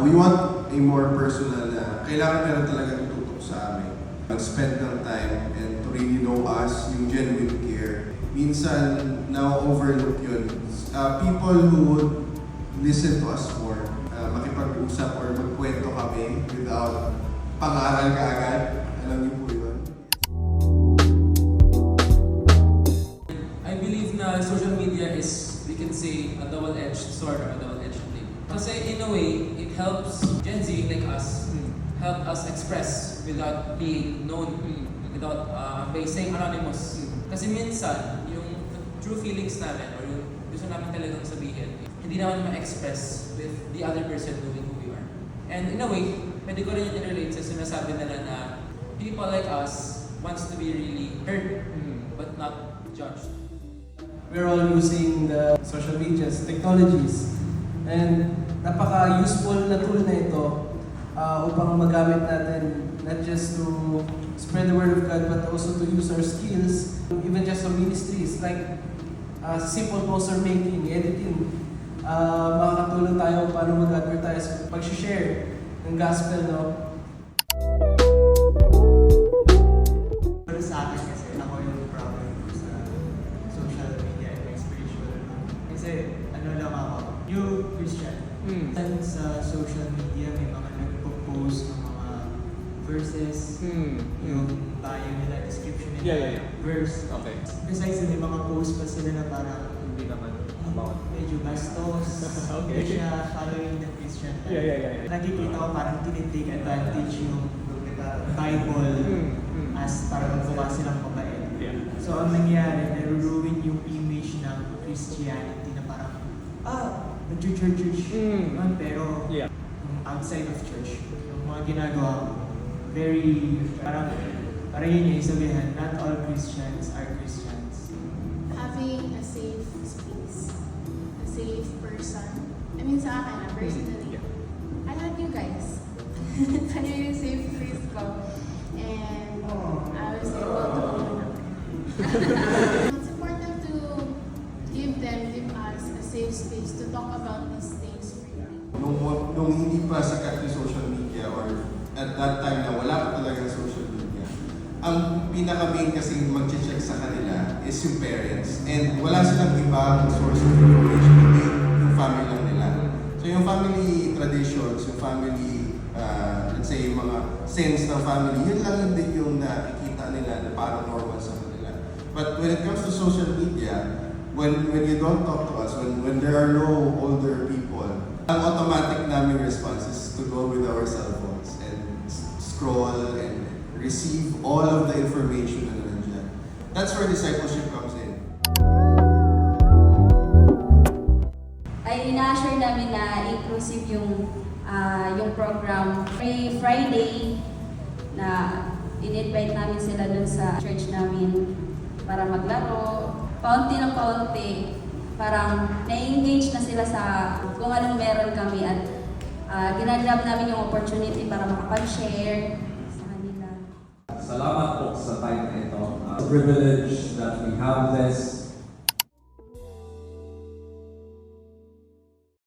We want a more personal na kailangan meron talaga tututok sa amin. Mag-spend ng time and to really know us, yung genuine care. Minsan, na-overlook yun. People who would listen to us more, makipag-usap or magkwento kami without pangaral kaagad. Alam niyo po yun. I believe na social media is, we can say, a double-edged sword or a double-edged blade. Kasi in a way, it helps Gen Z like us, help us express without being known, without by saying anonymous. Kasi minsan, yung true feelings namin or yung gusto namin talagang sabihin, hindi naman ma-express with the other person knowing who we are. And in a way, pwede ko rin yung i-relate sa sinasabi nila na people like us wants to be really heard, but not judged. We're all using the social medias, technologies, and napaka-useful na tool na ito upang magamit natin not just to spread the word of God but also to use our skills, even just some ministries like simple poster making, editing. Makakatulong tayo paano mag-advertise, pag-share ng gospel, no? Pero sa akin kasi ako yung problem sa social media and spiritual. Kasi ano lang ako, new Christian. Sa social media may mga nagpo-post ng mga verses, yung bio nila, description nila, verse. Okay. Besides, may mga post pa sila na parang Hindi naman about. medyo bastos, Okay. hindi siya following the Christian. Yeah. Nakikita ko parang tinitake advantage yung Bible as parang magmukha silang mabait. Yeah. So ang nangyari, nare-ruin yung image ng Christianity na parang, nag-church, pero Yeah. outside of church, yung mga ginagawa, very, parang yun yung sabihin, not all Christians are Christians. Having a safe space, a safe person. I mean, sa akin, personally, I like you guys. Kayo yung safe place ko. And I was able to It's important to give us a safe space to talk about these things freely. Nung hindi pa sikat yung social media or at that time na wala pa talaga social media, ang pinaka-main kasing mag-check sa kanila is yung parents. And wala silang ibang source of information, hindi yung family lang nila. So yung family traditions, yung family, let's say yung mga sense ng family, yun lang din yung nakikita nila na parang normal sa kanila. But when it comes to social media, when you don't talk to us, when there are no older people, ang automatic naming response is to go with our cell phones and scroll and receive all of the information na nandiyan. That's where discipleship comes in. Ay ina-assure namin na inclusive yung program. Every Friday na in-invite namin sila dun sa church namin para maglaro. Paunti ng paunti, parang na-engage na sila sa kung anong meron kami at ginagawa namin yung opportunity para makapag-share sa kanila. Salamat po sa time na ito. It's a privilege that we have this